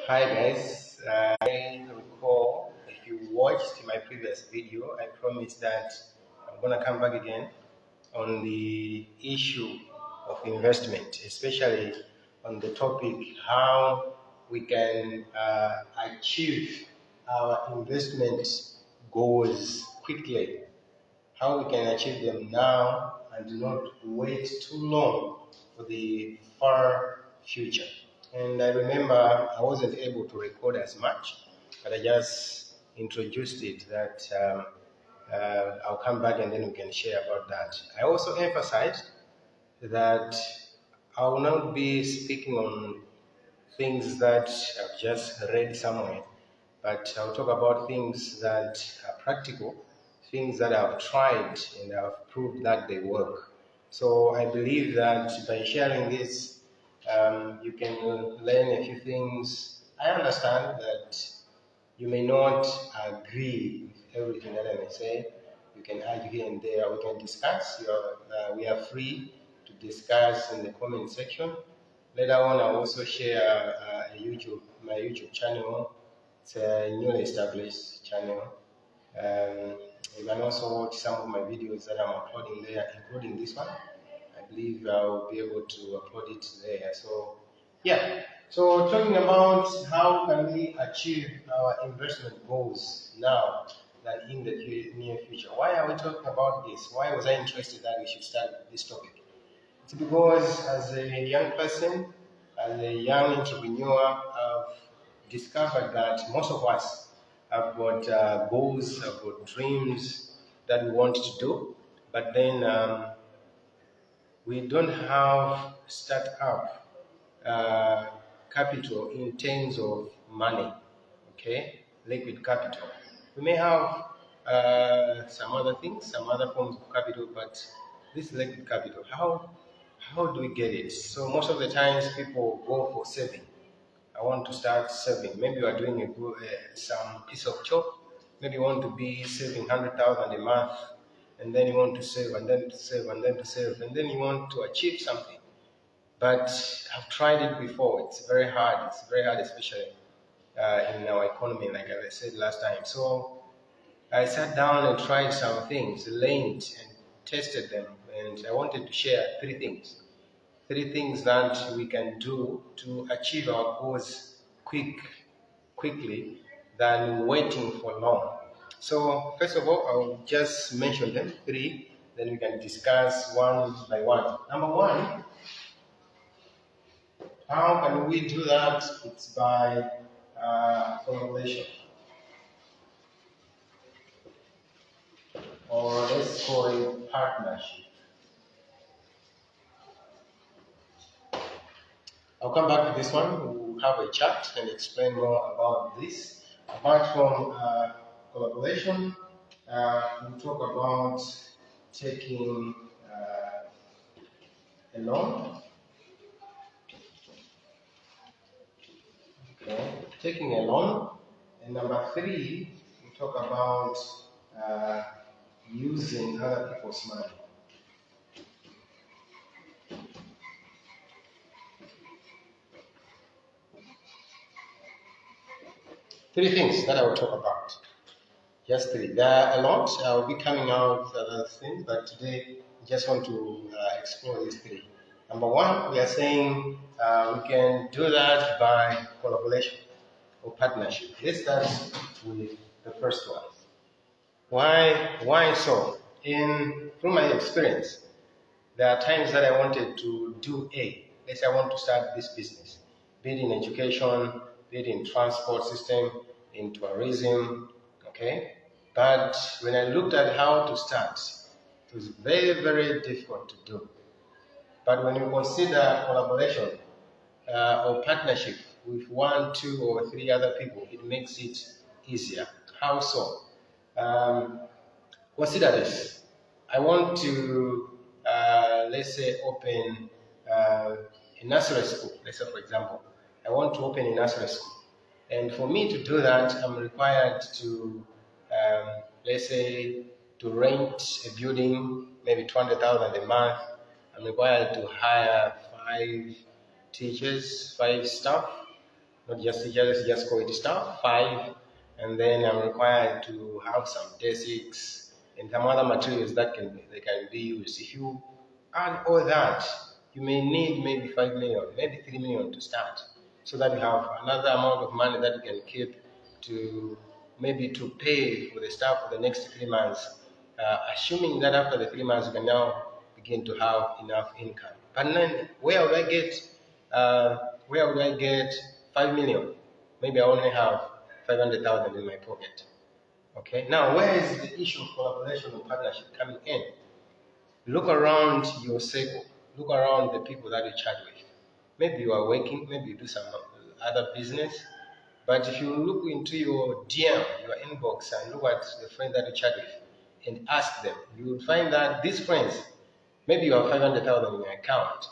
Hi guys, I recall if you watched my previous video, I promised that I'm gonna come back again on the issue of investment, especially on the topic how we can achieve our investment goals quickly, how we can achieve them now and not wait too long for the far future. And I remember I wasn't able to record as much, but I just introduced it that I'll come back and then we can share about that. I also emphasized that I will not be speaking on things that I've just read somewhere, but I'll talk about things that are practical, things that I've tried and I've proved that they work. So I believe that by sharing this, you can learn a few things. I understand that you may not agree with everything that I may say. You can argue here and there. We can discuss. We are free to discuss in the comment section. Later on, I'll also share my YouTube channel. It's a newly established channel. You can also watch some of my videos that I'm uploading there, including this one. I believe I'll be able to upload it there. So, yeah. So, talking about how can we achieve our investment goals now than in the near future. Why are we talking about this? Why was I interested that we should start this topic? It's because as a young person, as a young entrepreneur, I've discovered that most of us have got goals, have got dreams that we want to do, but then we don't have start-up capital in terms of money, okay, liquid capital. We may have some other things, some other forms of capital, but this liquid capital, how do we get it? So most of the times people go for saving. I want to start saving. Maybe you are doing some piece of job. Maybe you want to be saving 100,000 a month, and then you want to save, and then to save, and then to save, and then you want to achieve something. But I've tried it before. It's very hard. It's very hard, especially in our economy, like I said last time. So I sat down and tried some things, learned and tested them, and I wanted to share three things. Three things that we can do to achieve our goals quickly than waiting for long. So first of all, I'll just mention them, three, then we can discuss one by one. Number one, how can we do that? It's by collaboration, or let's call it partnership. I'll come back to this one. We'll have a chat and explain more about this. Apart from collaboration, we'll talk about taking a loan. Okay, taking a loan. And number three, we talk about using other people's money. Three things that I will talk about. Just three. There are a lot. I will be coming out with other things, but today I just want to explore these three. Number one, we are saying we can do that by collaboration or partnership. Let's start with the first one. Why so? From my experience, there are times that I wanted to do A. Let's say I want to start this business, be it in education, be it in transport system, in tourism, okay? But when I looked at how to start, it was very, very difficult to do. But when you consider collaboration or partnership with one, two, or three other people, it makes it easier. How so? Consider this. I want to, let's say, open a nursery school. Let's say, for example, I want to open a nursery school. And for me to do that, I'm required to, let's say, to rent a building, maybe 200,000 a month. I'm required to hire 5 teachers, 5 staff. not just teachers, just call it staff, 5, and then I'm required to have some basics and some other materials that can be used. If you add all that, you may need maybe 5 million, maybe 3 million to start, so that you have another amount of money that you can keep to maybe to pay for the staff for the next 3 months, assuming that after the 3 months you can now begin to have enough income. But then where would I get 5 million? Maybe I only have 500,000 in my pocket. Okay, now where is the issue of collaboration and partnership coming in? Look around your circle, look around the people that you chat with. Maybe you are working, maybe you do some other business, but if you look into your DM, your inbox, and look at the friends that you chat with and ask them, you will find that these friends, maybe you have 500,000 in your account.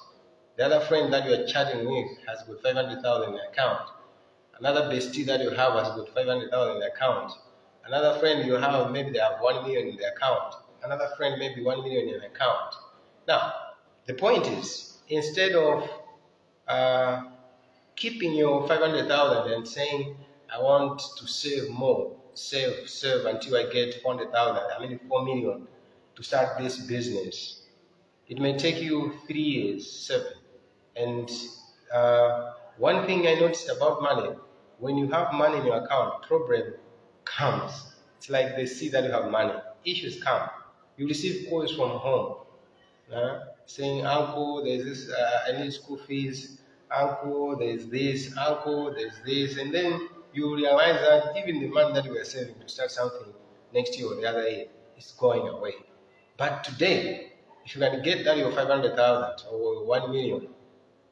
The other friend that you are chatting with has got 500,000 in the account. Another bestie that you have has got 500,000 in the account. Another friend you have, maybe they have 1 million in the account. Another friend, maybe 1 million in the account. Now, the point is, instead of keeping your 500,000 and saying, I want to save more, save until I get 4 million to start this business. It may take you 3 years, 7. And one thing I noticed about money, when you have money in your account, problem comes. It's like they see that you have money. Issues come. You receive calls from home saying, Uncle, there's this, I need school fees. Uncle, there's this. Uncle, there's this. And then you realize that even the money that you were saving to start something next year or the other year is going away. But today, if you can get that your 500,000 or 1 million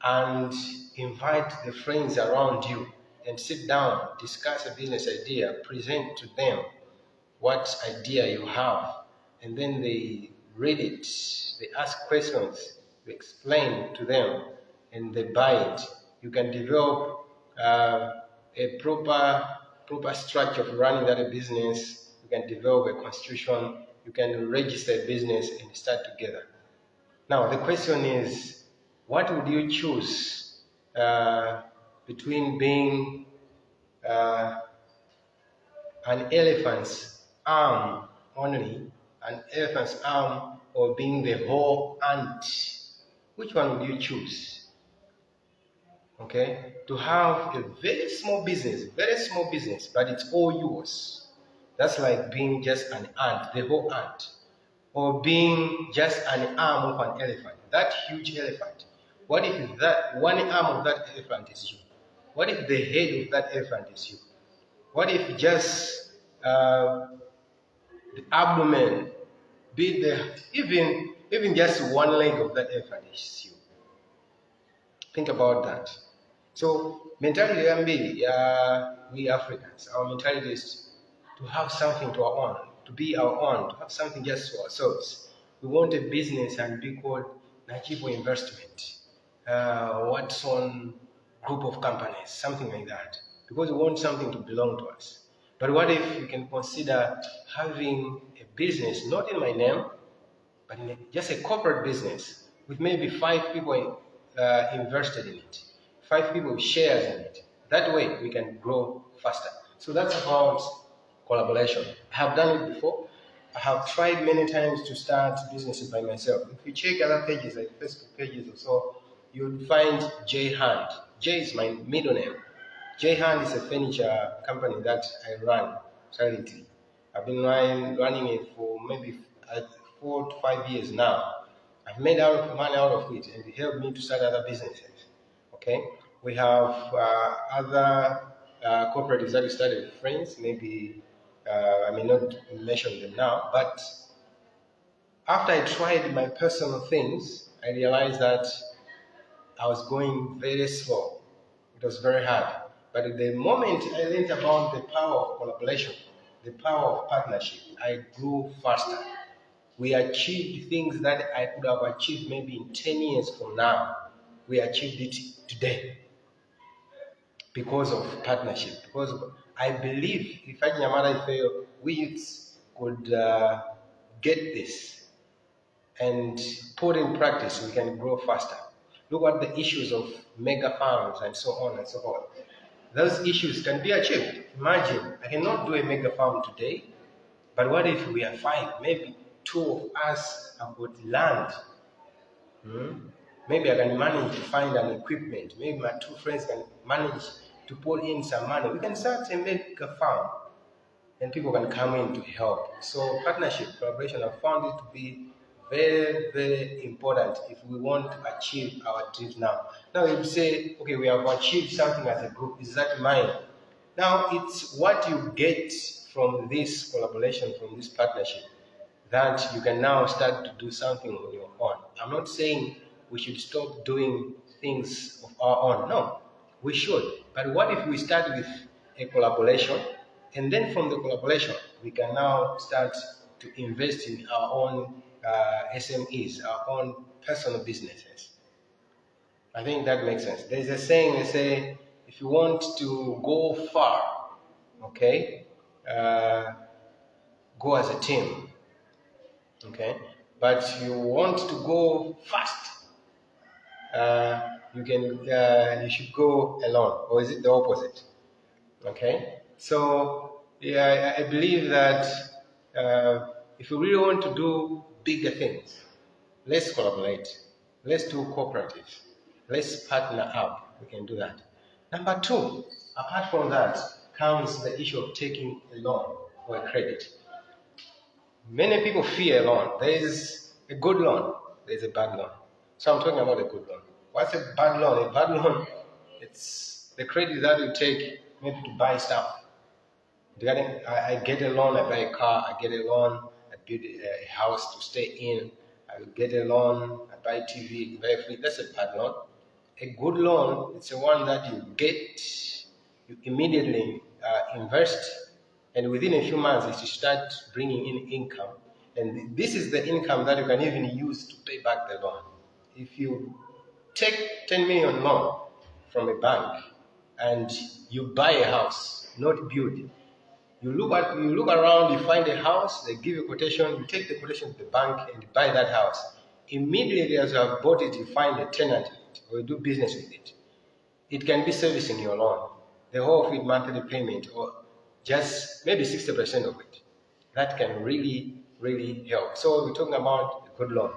and invite the friends around you and sit down, discuss a business idea, present to them what idea you have, and then they read it, they ask questions, you explain to them, and they buy it. You can develop a proper structure of running that business. You can develop a constitution. You can register a business and start together. Now the question is, what would you choose between being an elephant's arm only, an elephant's arm, or being the whole ant? Which one would you choose? Okay, to have a very small business, but it's all yours. That's like being just an ant, the whole ant, or being just an arm of an elephant, that huge elephant. What if that one arm of that elephant is you? What if the head of that elephant is you? What if just the abdomen, be the even just one leg of that elephant is you? Think about that. So mentality we Africans, our mentality is to have something to our own, to be our own, to have something just for ourselves. We want a business and be called Najibo Investment, Watson Group of Companies, something like that, because we want something to belong to us. But what if we can consider having a business, not in my name, but in just a corporate business with maybe 5 people invested in it, 5 people with shares in it. That way we can grow faster. So that's about collaboration. I have done it before. I have tried many times to start businesses by myself. If you check other pages, like Facebook pages or so, you'll find J Hand. J is my middle name. J Hand is a furniture company that I run silently. I've been running it for maybe 4 to 5 years now. I've made money out of it, and it helped me to start other businesses. Okay, we have other cooperatives that we started with friends. Maybe I may not mention them now, but after I tried my personal things, I realized that I was going very slow. It was very hard. But the moment I learned about the power of collaboration, the power of partnership, I grew faster. We achieved things that I could have achieved maybe in 10 years from now. We achieved it today because of partnership. Because I believe if Nyamara fail, we youths could get this and put in practice, we can grow faster. Look at the issues of mega farms and so on and so forth. those issues can be achieved. Imagine, I cannot do a mega farm today, but what if we are 5? Maybe 2 of us have got land. Maybe I can manage to find an equipment. Maybe my 2 friends can manage to put in some money. We can start a mega farm, and people can come in to help. So partnership, collaboration, I found it to be very, very important if we want to achieve our dreams now. Now you say, okay, we have achieved something as a group. Is that mine? Now it's what you get from this collaboration, from this partnership, that you can now start to do something on your own. I'm not saying we should stop doing things of our own. No, we should. But what if we start with a collaboration, and then from the collaboration, we can now start to invest in our own SMEs, our own personal businesses. I think that makes sense. There's a saying, they say, if you want to go far, okay, go as a team, okay? But you want to go fast, you should go alone, or is it the opposite? Okay, so yeah, I believe that if we really want to do bigger things, let's collaborate, let's do cooperatives, let's partner up. We can do that. Number 2, apart from that, comes the issue of taking a loan or a credit. Many people fear a loan. There is a good loan, there is a bad loan. So I'm talking about a good loan. What's a bad loan? A bad loan, it's the credit that you take maybe to buy stuff. I get a loan, I buy a car. I get a loan, I build a house to stay in. I get a loan, I buy TV, buy food. That's a bad loan. A good loan, it's the one that you get, you immediately invest, and within a few months you start bringing in income. And this is the income that you can even use to pay back the loan. If you take 10 million loan from a bank and you buy a house, not build, you look around, you find a house, they give you a quotation, you take the quotation to the bank and you buy that house. Immediately as you have bought it, you find a tenant in it, or you do business with it. It can be servicing your loan, the whole of it, monthly payment, or just maybe 60% of it. That can really, really help. So we're talking about a good loan.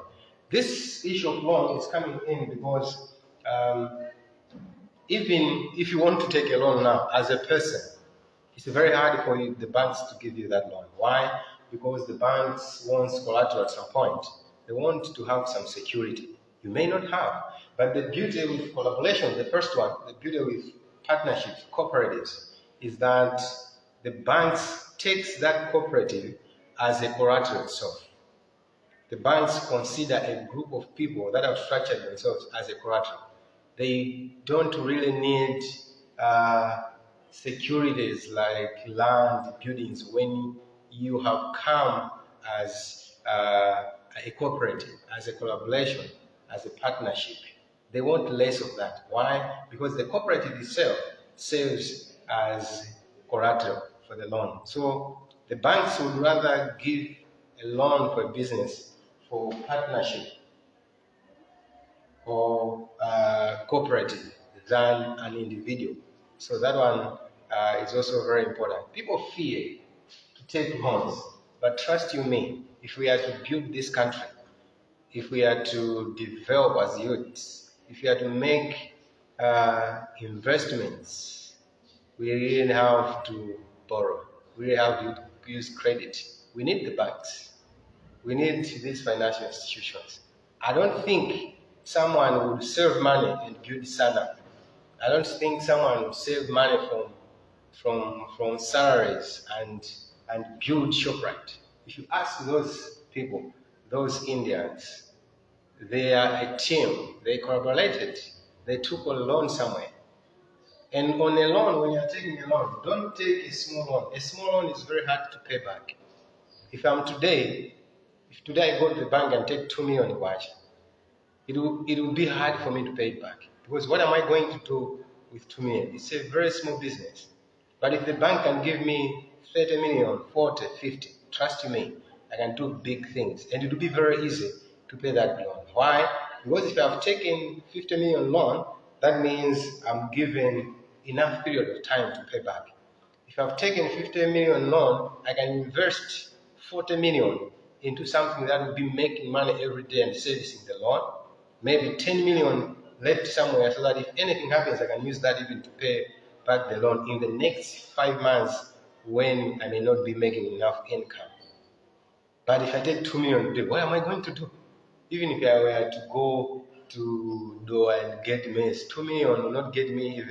This issue of loan is coming in because even if you want to take a loan now as a person, it's very hard for the banks to give you that loan. Why? Because the banks want collateral at some point. They want to have some security. You may not have. But the beauty with collaboration, the first one, the beauty with partnerships, cooperatives, is that the banks takes that cooperative as a collateral itself. The banks consider a group of people that have structured themselves as a collateral. They don't really need securities like land, buildings, when you have come as a cooperative, as a collaboration, as a partnership. They want less of that. Why? Because the cooperative itself serves as collateral for the loan. So the banks would rather give a loan for a business, for partnership, or cooperative than an individual. So that one is also very important. People fear to take loans, but trust you me, if we are to build this country, if we are to develop as youths, if we are to make investments, we really have to borrow. We really have to use credit. We need the banks. We need these financial institutions. I don't think someone would save money and build Sana. I don't think someone would save money from salaries and build ShopRite. If you ask those people, those Indians, they are a team. They collaborated. They took a loan somewhere. And on a loan, when you're taking a loan, don't take a small loan. A small loan is very hard to pay back. If today I go to the bank and take 2 million kwacha, it will be hard for me to pay it back. Because what am I going to do with 2 million? It's a very small business. But if the bank can give me 30 million, 40, 50, trust me, I can do big things. And it will be very easy to pay that loan. Why? Because if I've taken 50 million loan, that means I'm giving enough period of time to pay back. If I've taken 50 million loan, I can invest 40 million into something that will be making money every day and servicing the loan. Maybe 10 million left somewhere so that if anything happens, I can use that even to pay back the loan in the next 5 months when I may not be making enough income. But if I take 2 million today, what am I going to do? Even if I were to go to do and get maize, 2 million will not get me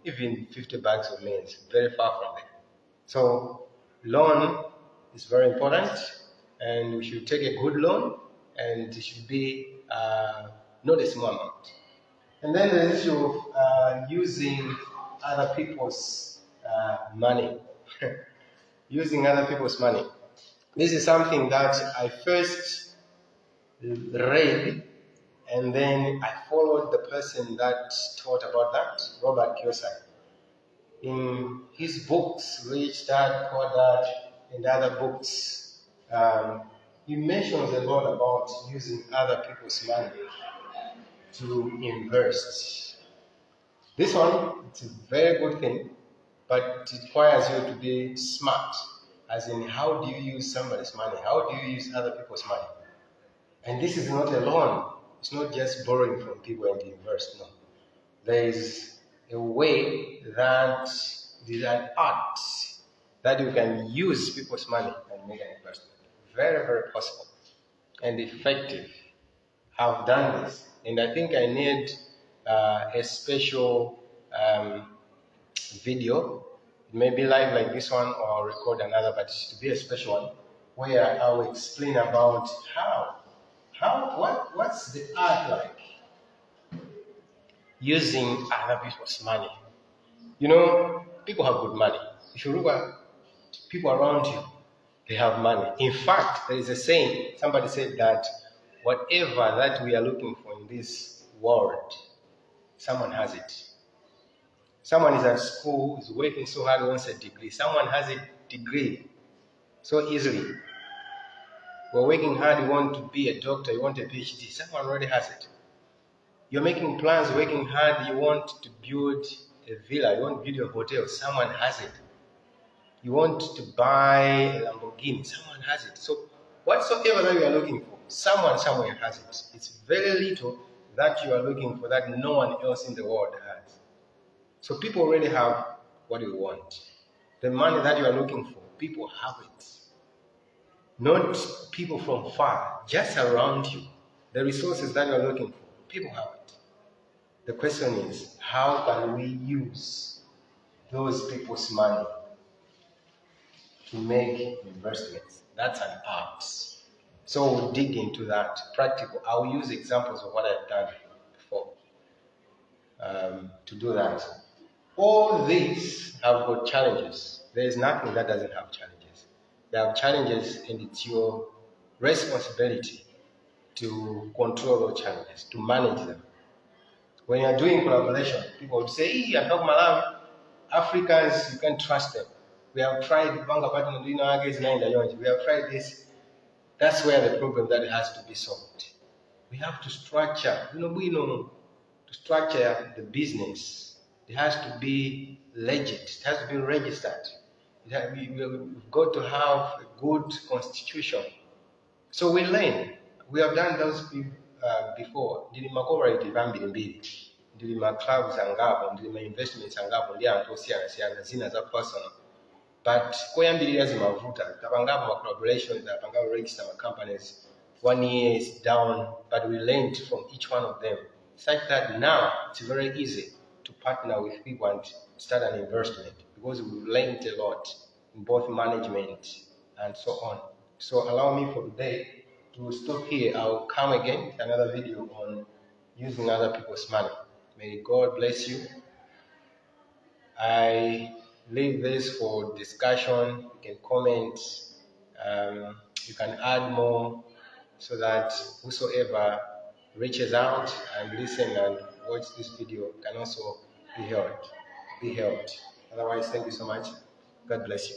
even 50 bags of maize. Very far from there. So loan is very important, and we should take a good loan, and it should be not a small amount. And then the issue of using other people's money. Using other people's money. This is something that I first read, and then I followed the person that taught about that, Robert Kiyosaki. In his books, Rich Dad, Poor Dad, and other books, he mentions a lot about using other people's money to invest. This one, it's a very good thing, but it requires you to be smart, as in how do you use somebody's money? How do you use other people's money? And this is not a loan. It's not just borrowing from people and invest, no. There is a way that is an art that you can use people's money and make an investment. Very, very possible and effective. I've done this, and I think I need a special video. It may be live like this one or record another, but it should be a special one where I will explain about what's the art like using other people's money. You know, people have good money. If you look at people around you, they have money. In fact, there is a saying, somebody said that whatever that we are looking for in this world, someone has it. Someone is at school, is working so hard, wants a degree. Someone has a degree so easily. We're working hard, you want to be a doctor, you want a PhD. Someone already has it. You're making plans, working hard, you want to build a villa, you want to build a hotel. Someone has it. You want to buy a Lamborghini. Someone has it. So whatsoever that you are looking for, someone somewhere has it. It's very little that you are looking for that no one else in the world has. So people already have what you want. The money that you are looking for, people have it. Not people from far, just around you. The resources that you are looking for, people have it. The question is, how can we use those people's money to make investments? That's an art. So we'll dig into that. Practical. I'll use examples of what I've done before to do that. All these have got challenges. There is nothing that doesn't have challenges. They have challenges, and it's your responsibility to control those challenges, to manage them. When you are doing collaboration, people would say, hey, I'm talking Malawi, Africans, you can't trust them. We have tried we have tried this. That's where the problem that has to be solved. We have to structure, to structure the business. It has to be legit. It has to be registered. We've got to have a good constitution. So we learn. We have done those before. Ndilima cooperative ambiri mbiri. Ndilima clubs angapo, ndilima investments angapo, ndi anthu osiyana zina za personal. But koyambirira zimavuta. Tapangapo ma collaborations, tapangapo register ma companies. 1 year is down, but we learned from each one of them. Such that now it's very easy to partner with people and start an investment because we've learned a lot in both management and so on. So allow me for today to stop here. I'll come again with another video on using other people's money. May God bless you. I leave this for discussion. You can comment. You can add more so that whosoever reaches out and listen and watch this video can also be helped. Otherwise, thank you so much. God bless you.